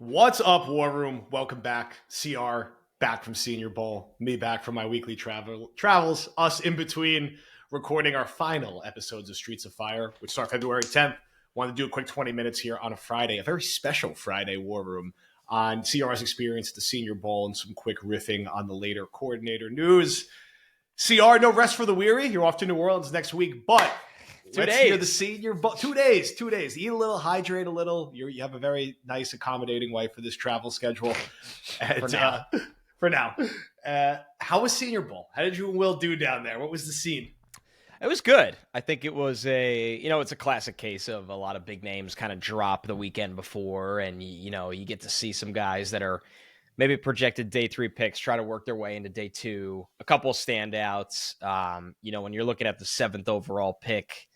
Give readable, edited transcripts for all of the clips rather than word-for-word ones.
What's up, War Room? Welcome back. CR back from Senior Bowl. Me back from my weekly travels. Us in between recording our final episodes of Streets of Fire, which start February 10th. Want to do a quick 20 minutes here on a Friday, a very special Friday War Room on CR's experience at the Senior Bowl and some quick riffing on the later coordinator news. CR, no rest for the weary. You're off to New Orleans next week, but let's hear the Senior Bowl. 2 days. Eat a little, hydrate a little. You have a very nice, accommodating wife for this travel schedule. And, for now. How was Senior Bowl? How did you and Will do down there? What was the scene? It was good. I think it was it's a classic case of a lot of big names kind of drop the weekend before, and you get to see some guys that are maybe projected day 3 picks try to work their way into day 2. A couple of standouts. When you're looking at the 7th overall pick,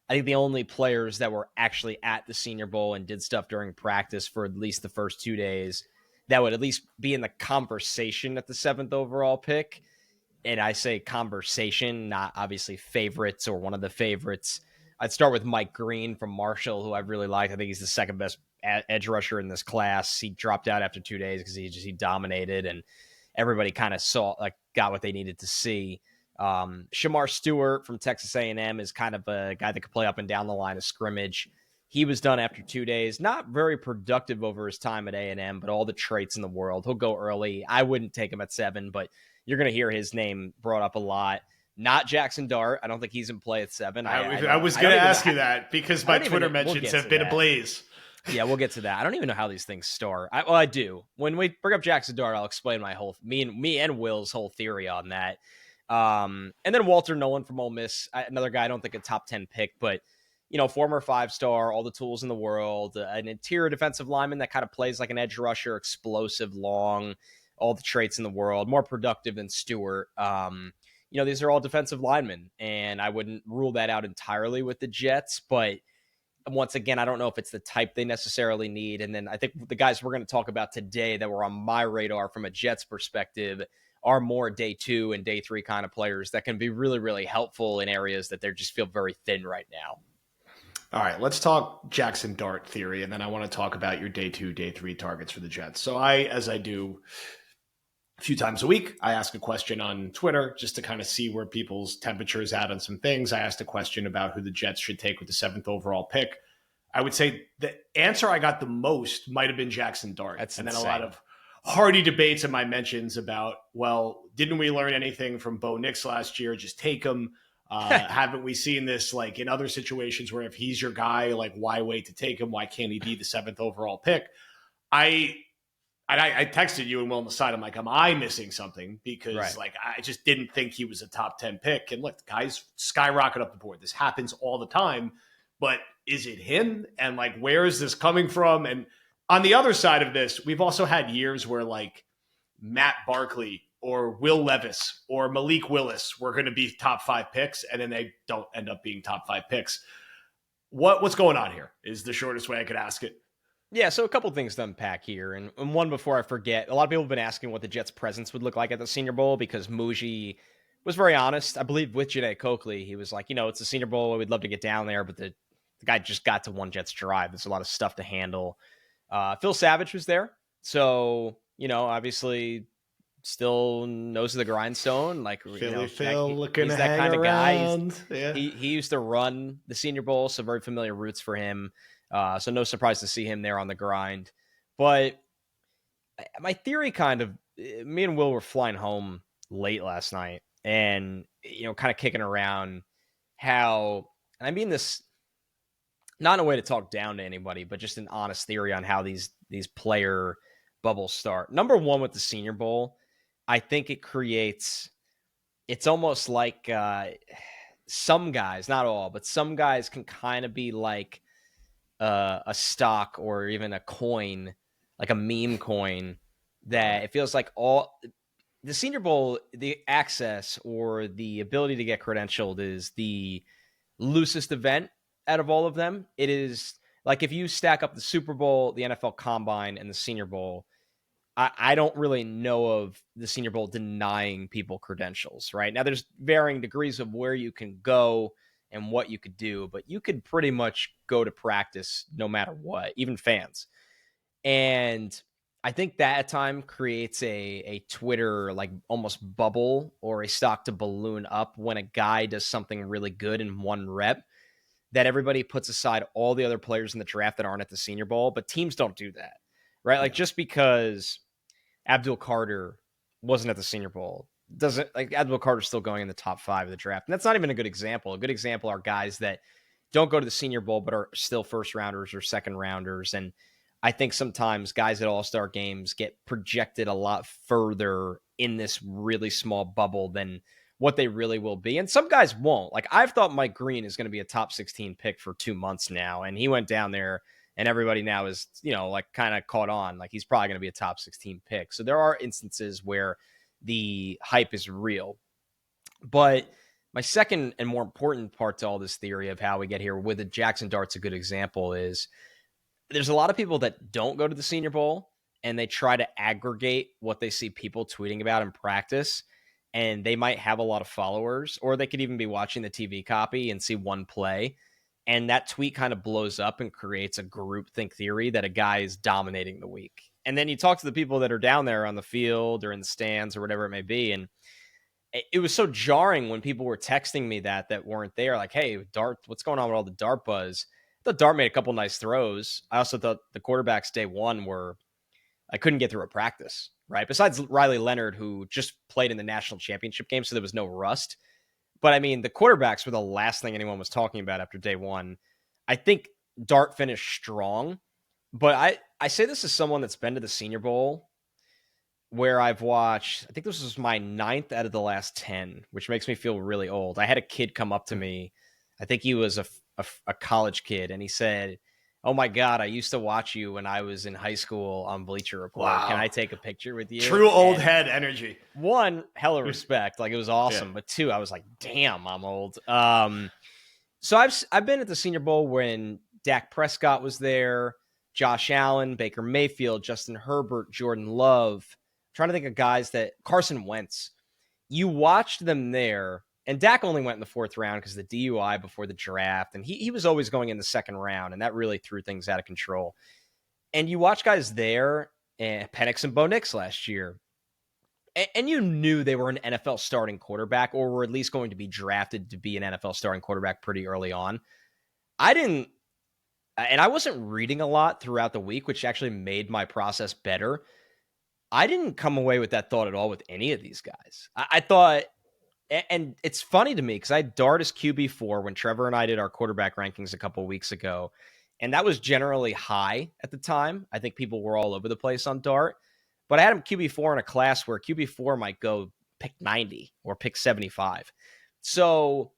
I think the only players that were actually at the Senior Bowl and did stuff during practice for at least the first 2 days that would at least be in the conversation at the 7th overall pick. And I say conversation, not obviously favorites or one of the favorites. I'd start with Mike Green from Marshall, who I really like. I think he's the second best edge rusher in this class. He dropped out after 2 days because he dominated, and everybody kind of got what they needed to see. Shamar Stewart from Texas A&M is kind of a guy that could play up and down the line of scrimmage. He was done after 2 days. Not very productive over his time at A&M, but all the traits in the world. He'll go early. I wouldn't take him at 7, but you're going to hear his name brought up a lot. Not Jackson Dart. I don't think he's in play at 7. I was going to ask you that because my Twitter mentions have been ablaze. Yeah, we'll get to that. I don't even know how these things start. I do. When we bring up Jackson Dart, I'll explain my whole me and Will's whole theory on that. And then Walter Nolan from Ole Miss, another guy I don't think a top 10 pick, but former 5-star, all the tools in the world, an interior defensive lineman that kind of plays like an edge rusher, explosive, long, all the traits in the world, more productive than Stewart. These are all defensive linemen, and I wouldn't rule that out entirely with the Jets, but once again, I don't know if it's the type they necessarily need. And then I think the guys we're going to talk about today that were on my radar from a Jets perspective are more day 2 and day 3 kind of players that can be really, really helpful in areas that they just feel very thin right now. All right, let's talk Jackson Dart theory, and then I want to talk about your day 2, day 3 targets for the Jets. So as I do a few times a week, I ask a question on Twitter just to kind of see where people's temperature is at on some things. I asked a question about who the Jets should take with the 7th overall pick. I would say the answer I got the most might have been Jackson Dart. That's and insane. Then a lot of hearty debates in my mentions about, well, didn't we learn anything from Bo Nix last year? Just take him. Haven't we seen this like in other situations where if he's your guy, like why wait to take him? Why can't he be the 7th overall pick? I texted you and Will on the side. I'm like, am I missing something? Because I just didn't think he was a top 10 pick. And look, the guys skyrocket up the board. This happens all the time. But is it him? And like, where is this coming from? And on the other side of this, we've also had years where like Matt Barkley or Will Levis or Malik Willis were going to be top 5 picks, and then they don't end up being top 5 picks. What's going on here is the shortest way I could ask it. Yeah, so a couple things to unpack here. And one before I forget, a lot of people have been asking what the Jets' presence would look like at the Senior Bowl because Muji was very honest. I believe with Janae Coakley, he was like, it's the Senior Bowl. We'd love to get down there, but the guy just got to one Jets drive. There's a lot of stuff to handle. Phil Savage was there. So, obviously still nose of the grindstone. Like, Phil looking he's to that kind around. of guy. He used to run the Senior Bowl, so very familiar roots for him. So no surprise to see him there on the grind. But my theory me and Will were flying home late last night and, kind of kicking around how, and I mean this not in a way to talk down to anybody, but just an honest theory on how these player bubbles start. Number one, with the Senior Bowl, I think it's almost like some guys, not all, but some guys can kind of be like a stock or even a coin, like a meme coin, that it feels like all the Senior Bowl, the access or the ability to get credentialed is the loosest event out of all of them. It is like if you stack up the Super Bowl, the NFL Combine, and the Senior Bowl, I don't really know of the Senior Bowl denying people credentials, right? Now, there's varying degrees of where you can go and what you could do, but you could pretty much go to practice no matter what, even fans. And I think that at time creates a Twitter like almost bubble or a stock to balloon up when a guy does something really good in one rep, that everybody puts aside all the other players in the draft that aren't at the Senior Bowl. But teams don't do that, right? Like Yeah. just because Abdul Carter wasn't at the Senior Bowl doesn't, like, Abdul Carter's still going in the top 5 of the draft. And that's not even a good example. A good example are guys that don't go to the Senior Bowl but are still first rounders or second rounders. And I think sometimes guys at All-Star games get projected a lot further in this really small bubble than what they really will be. And some guys won't. Like, I've thought Mike Green is going to be a top 16 pick for 2 months now, and he went down there and everybody now is, like kind of caught on. Like, he's probably going to be a top 16 pick. So there are instances where the hype is real. But my second and more important part to all this theory of how we get here with the Jackson Dart's a good example is there's a lot of people that don't go to the Senior Bowl and they try to aggregate what they see people tweeting about in practice. And they might have a lot of followers, or they could even be watching the TV copy and see one play. And that tweet kind of blows up and creates a groupthink theory that a guy is dominating the week. And then you talk to the people that are down there on the field or in the stands or whatever it may be. And it was so jarring when people were texting me that weren't there. Like, hey, Dart, what's going on with all the Dart buzz? I thought Dart made a couple nice throws. I also thought the quarterbacks day one I couldn't get through a practice, right? Besides Riley Leonard, who just played in the national championship game, so there was no rust. But I mean, the quarterbacks were the last thing anyone was talking about after day one. I think Dart finished strong, but I say this as someone that's been to the Senior Bowl where I've watched, I think this was my 9th out of the last 10, which makes me feel really old. I had a kid come up to me. I think he was a college kid, and he said, "Oh my God, I used to watch you when I was in high school on Bleacher Report. Wow. Can I take a picture with you?" True old And head energy. one, hella respect. Like, it was awesome. Yeah. But two, I was like, damn, I'm old. So I've been at the Senior Bowl when Dak Prescott was there, Josh Allen, Baker Mayfield, Justin Herbert, Jordan Love. I'm trying to think of guys that Carson Wentz. You watched them there, and Dak only went in the 4th round because of the DUI before the draft, and he was always going in the 2nd round, and that really threw things out of control. And you watch guys there, and Penix and Bo Nix last year, and you knew they were an NFL starting quarterback, or were at least going to be drafted to be an NFL starting quarterback pretty early on. And I wasn't reading a lot throughout the week, which actually made my process better. I didn't come away with that thought at all with any of these guys. I thought, and it's funny to me because I had Dart as QB4 when Trevor and I did our quarterback rankings a couple of weeks ago, and that was generally high at the time. I think people were all over the place on Dart, but I had him QB4 in a class where QB4 might go pick 90 or pick 75. So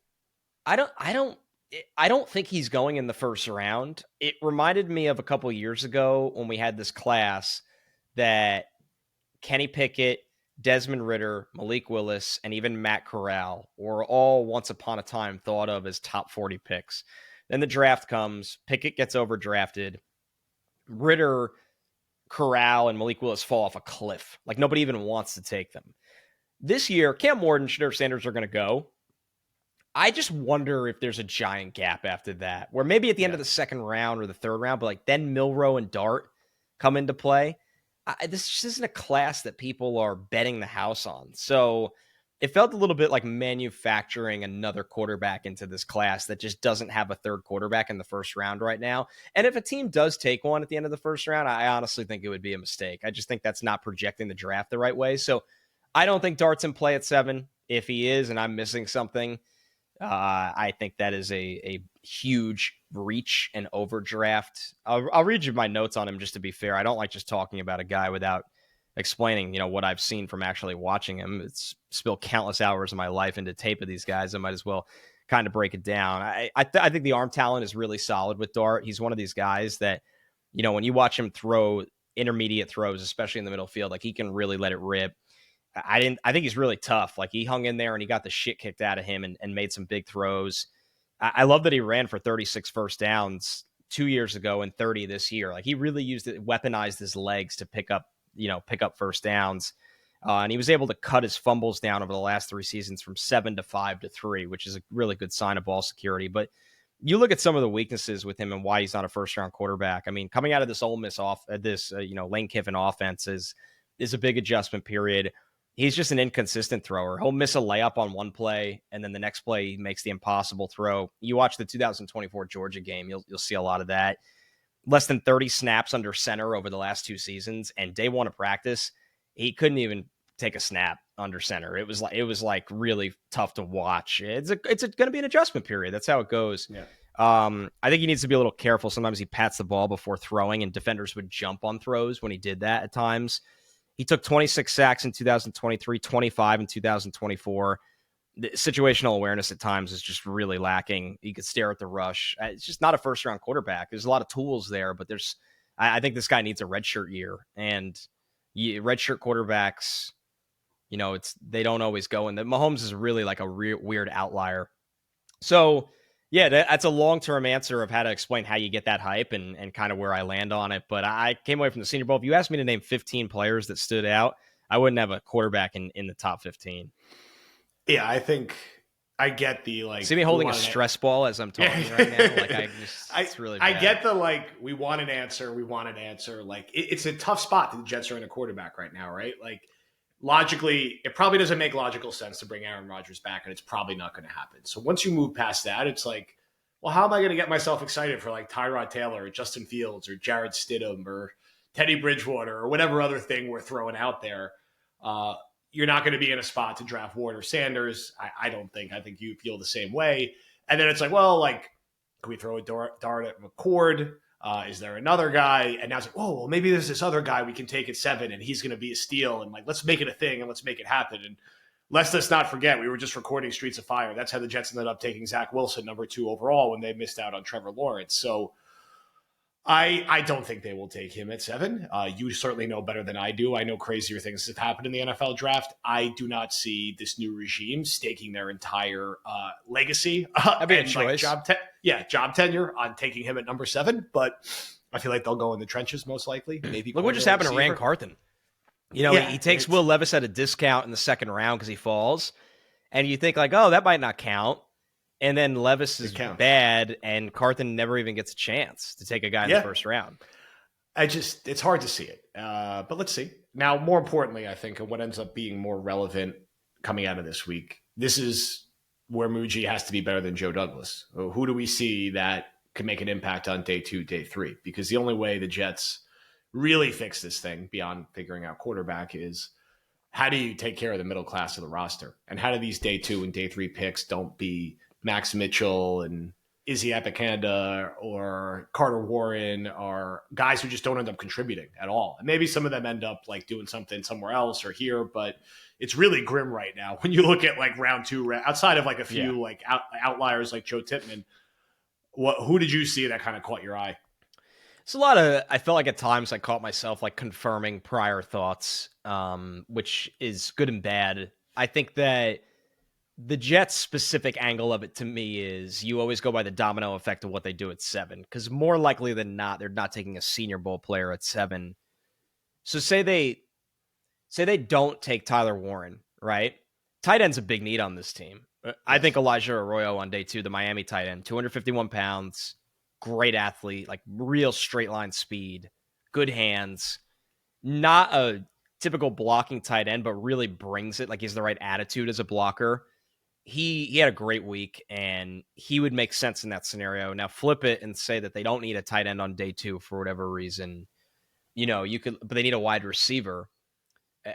I don't think he's going in the 1st round. It reminded me of a couple of years ago when we had this class that Kenny Pickett, Desmond Ridder, Malik Willis, and even Matt Corral were all once upon a time thought of as top 40 picks. Then the draft comes, Pickett gets overdrafted, Ridder, Corral, and Malik Willis fall off a cliff. Like, nobody even wants to take them. This year, Cam Ward and Shedeur Sanders are going to go. I just wonder if there's a giant gap after that, where maybe at the end of the 2nd round or the 3rd round, but like then Milroe and Dart come into play. This just isn't a class that people are betting the house on. So it felt a little bit like manufacturing another quarterback into this class that just doesn't have a 3rd quarterback in the 1st round right now. And if a team does take one at the end of the 1st round, I honestly think it would be a mistake. I just think that's not projecting the draft the right way. So I don't think Dart's in play at 7. If he is, and I'm missing something, I think that is a huge reach and overdraft. I'll read you my notes on him just to be fair. I don't like just talking about a guy without explaining, what I've seen from actually watching him. It's spilled countless hours of my life into tape of these guys. I might as well kind of break it down. I think the arm talent is really solid with Dart. He's one of these guys that, when you watch him throw intermediate throws, especially in the middle field, like, he can really let it rip. I think he's really tough. Like, he hung in there and he got the shit kicked out of him and made some big throws. I love that he ran for 36 first downs 2 years ago and 30 this year. Like, he really weaponized his legs to pick up first downs. And he was able to cut his fumbles down over the last 3 seasons from 7 to 5 to 3, which is a really good sign of ball security. But you look at some of the weaknesses with him and why he's not a first round quarterback. I mean, coming out of this Ole Miss Lane Kiffin offense is a big adjustment period. He's just an inconsistent thrower. He'll miss a layup on one play, and then the next play he makes the impossible throw. You watch the 2024 Georgia game, you'll see a lot of that. Less than 30 snaps under center over the last 2 seasons, and day one of practice, he couldn't even take a snap under center. It was like really tough to watch. It's going to be an adjustment period. That's how it goes. Yeah. I think he needs to be a little careful. Sometimes he pats the ball before throwing, and defenders would jump on throws when he did that at times. He took 26 sacks in 2023, 25 in 2024. The situational awareness at times is just really lacking. You could stare at the rush. It's just not a first-round quarterback. There's a lot of tools there, but I think this guy needs a redshirt year. And redshirt quarterbacks, they don't always go in. Mahomes is really like a weird outlier. So, yeah, that's a long-term answer of how to explain how you get that hype and kind of where I land on it. But I came away from the Senior Bowl. If you asked me to name 15 players that stood out, I wouldn't have a quarterback in the top 15. Yeah, I think I get the See me holding a stress ball as I'm talking right now. Like it's really bad. I get the we want an answer. Like it's a tough spot that the Jets are in a quarterback right now, right? Like logically, it probably doesn't make logical sense to bring Aaron Rodgers back, and it's probably not going to happen. So once you move past that, it's like, well, how am I going to get myself excited for like Tyrod Taylor or Justin Fields or Jarrett Stidham or Teddy Bridgewater or whatever other thing we're throwing out there? You're not going to be in a spot to draft Ward or Sanders. I don't think. I think you feel the same way. And then it's like, well, like, can we throw a dart at McCord? Is there another guy? And now it's like, oh, well, maybe there's this other guy we can take at 7, and he's going to be a steal. And like, let's make it a thing and let's make it happen. And let's not forget, we were just recording Streets of Fire. That's how the Jets ended up taking Zach Wilson, number 2 overall, when they missed out on Trevor Lawrence. So I don't think they will take him at 7. You certainly know better than I do. I know crazier things have happened in the NFL draft. I do not see this new regime staking their entire legacy. That'd be a choice. Job tenure on taking him at number 7. But I feel like they'll go in the trenches most likely. Maybe look what just happened to Rand Carthen. He takes Will Levis at a discount in the second round because he falls, and you think like, oh, that might not count. And then Levis is bad, and Carthen never even gets a chance to take a guy in the first round. It's hard to see it. But let's see. Now, more importantly, I think, and what ends up being more relevant coming out of this week, this is where Muji has to be better than Joe Douglas. Who do we see that can make an impact on day 2, day 3? Because the only way the Jets really fix this thing beyond figuring out quarterback is how do you take care of the middle class of the roster? And how do these day 2 and day 3 picks don't be Max Mitchell and Izzy Epicanda or Carter Warren or guys who just don't end up contributing at all. And maybe some of them end up like doing something somewhere else or here, but it's really grim right now when you look at like round 2, outside of like a few like outliers like Joe Tippmann. Who did you see that kind of caught your eye? It's a lot of, I felt like at times I caught myself like confirming prior thoughts, which is good and bad. I think that the Jets specific angle of it to me is you always go by the domino effect of what they do at 7, because more likely than not, they're not taking a Senior Bowl player at 7. So say they don't take Tyler Warren, right? Tight end's a big need on this team. Yes. I think Elijah Arroyo on day 2, the Miami tight end, 251 pounds, great athlete, like real straight line speed, good hands, not a typical blocking tight end, but really brings it. Like he has the right attitude as a blocker. He had a great week, and he would make sense in that scenario. Now flip it and say that they don't need a tight end on day 2 for whatever reason. You could, but they need a wide receiver.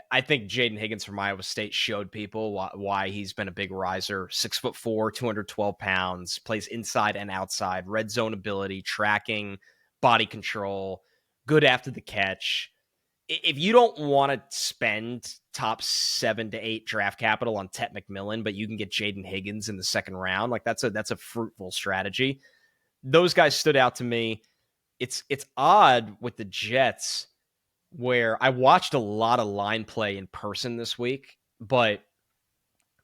I think Jaden Higgins from Iowa State showed people why he's been a big riser. 6'4", 212 pounds, plays inside and outside, red zone ability, tracking, body control, good after the catch. If you don't want to spend top 7 to 8 draft capital on Tet McMillan, but you can get Jaden Higgins in the second round, like that's a fruitful strategy. Those guys stood out to me. It's odd with the Jets where I watched a lot of line play in person this week, but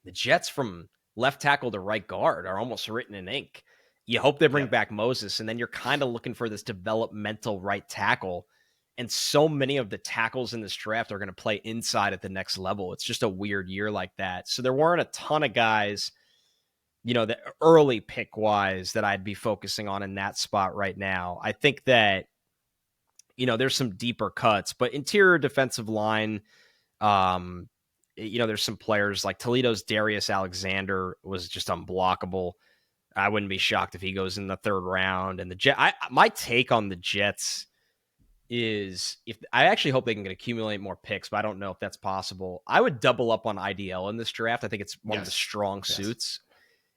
the Jets from left tackle to right guard are almost written in ink. You hope they bring back Moses, and then you're kind of looking for this developmental right tackle. And so many of the tackles in this draft are going to play inside at the next level. It's just a weird year like that. So there weren't a ton of guys the early pick wise that I'd be focusing on in that spot right now. I think that, there's some deeper cuts, but interior defensive line, um, there's some players like Toledo's Darius Alexander was just unblockable. I wouldn't be shocked if he goes in the third round. And my take on the Jets is, if I actually hope they can accumulate more picks, but I don't know if that's possible. I would double up on IDL in this draft. I think it's one of the strong suits.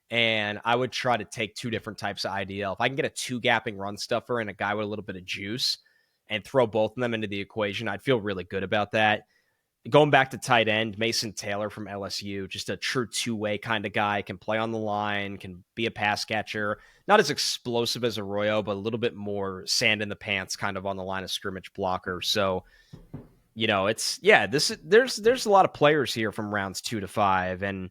And I would try to take two different types of IDL. If I can get a two-gapping run stuffer and a guy with a little bit of juice and throw both of them into the equation, I'd feel really good about that. Going back to tight end, Mason Taylor from LSU, just a true two-way kind of guy, can play on the line, can be a pass catcher. Not as explosive as Arroyo, but a little bit more sand in the pants kind of on the line of scrimmage blocker. So, there's a lot of players here from rounds 2 to 5. And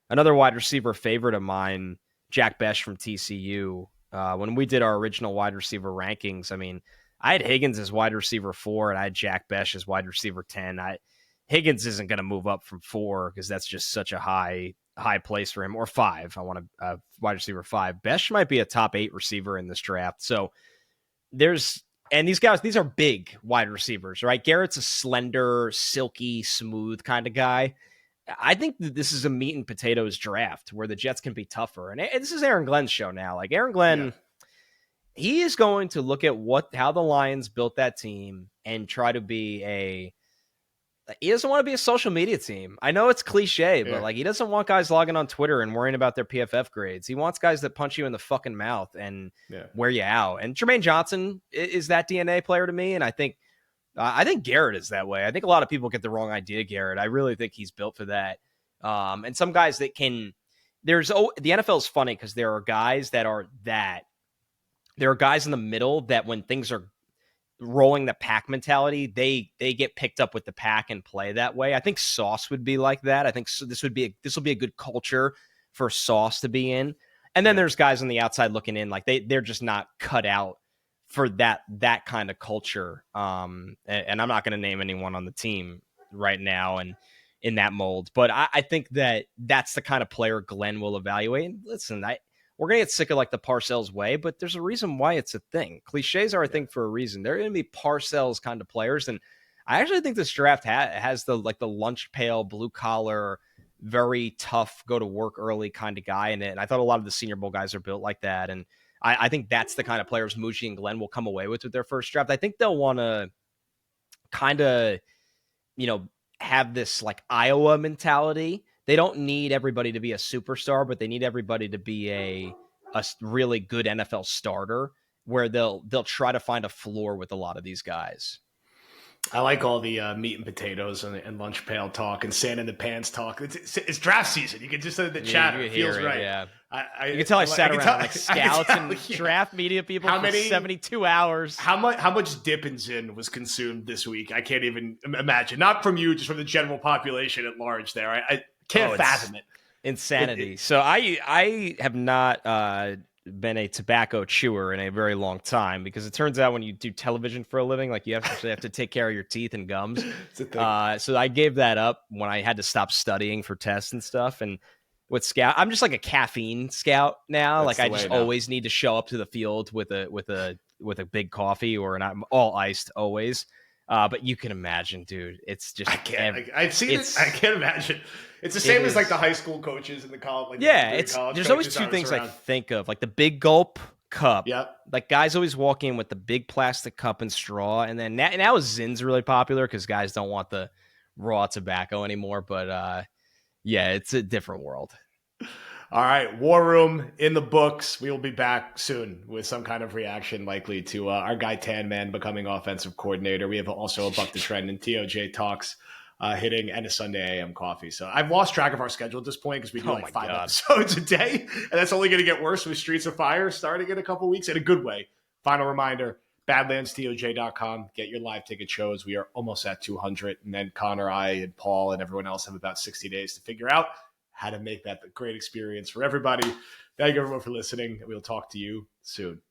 another wide receiver favorite of mine, Jack Besh from TCU. When we did our original wide receiver rankings, I mean, I had Higgins as wide receiver 4, and I had Jack Besh as wide receiver 10. Higgins isn't going to move up from 4 because that's just such a high place for him, or 5. I want a wide receiver 5. Besh might be a top 8 receiver in this draft. So and these guys, these are big wide receivers, right? Garrett's a slender, silky, smooth kind of guy. I think that this is a meat and potatoes draft where the Jets can be tougher. And this is Aaron Glenn's show now. Like Aaron Glenn, he is going to look at how the Lions built that team and try to be he doesn't want to be a social media team. I know it's cliche, but like he doesn't want guys logging on Twitter and worrying about their PFF grades. He wants guys that punch you in the fucking mouth and wear you out. And Jermaine Johnson is that DNA player to me. And I think Garrett is that way. I think a lot of people get the wrong idea, Garrett. I really think he's built for that. And some guys that can, the NFL is funny because there are guys that are that. There are guys in the middle that when things are rolling the pack mentality, they get picked up with the pack and play that way. I think Sauce would be like that. I think this will be a good culture for Sauce to be in. And then there's guys on the outside looking in, like they're just not cut out for that kind of culture. And I'm not going to name anyone on the team right now and in that mold, but I think that that's the kind of player Glenn will evaluate. And listen, we're going to get sick of like the Parcells way, but there's a reason why it's a thing. Cliches are a thing for a reason. They're going to be Parcells kind of players. And I actually think this draft has the lunch pail, blue collar, very tough, go to work early kind of guy in it. And I thought a lot of the Senior Bowl guys are built like that. And I think that's the kind of players Mouchy and Glenn will come away with their first draft. I think they'll want to kind of, have this like Iowa mentality. They don't need everybody to be a superstar, but they need everybody to be a really good NFL starter where they'll try to find a floor with a lot of these guys. I like all the meat and potatoes and lunch pail talk and sand in the pants talk. It's draft season. You can just the chatter. It feels right. Yeah. You can tell I sat around like scouts and draft media people for 72 hours. How much Dippin' Zin was consumed this week? I can't even imagine. Not from you, just from the general population at large there. I can't fathom it. Insanity. So I have not been a tobacco chewer in a very long time because it turns out when you do television for a living, like you actually have to take care of your teeth and gums. So I gave that up when I had to stop studying for tests and stuff. And with Scout, I'm just like a caffeine scout now. That's like I just always need to show up to the field with a big coffee or an all iced always. But you can imagine, dude. It's just I've seen it. I can't imagine. It's the same as like the high school coaches and the college. There's always two things I think of, like the big gulp cup. Yep. Like guys always walk in with the big plastic cup and straw, and then now Zin's really popular because guys don't want the raw tobacco anymore. But it's a different world. All right, War Room in the books. We will be back soon with some kind of reaction, likely to our guy Tan Man becoming offensive coordinator. We have also a Buck the Trend and TOJ Talks hitting and a Sunday AM coffee. So I've lost track of our schedule at this point because we do 5 episodes a day, and that's only going to get worse with Streets of Fire starting in a couple weeks in a good way. Final reminder, badlandstoj.com. Get your live ticket shows. We are almost at 200, and then Connor, I, and Paul, and everyone else have about 60 days to figure out how to make that a great experience for everybody. Thank you everyone for listening, and we'll talk to you soon.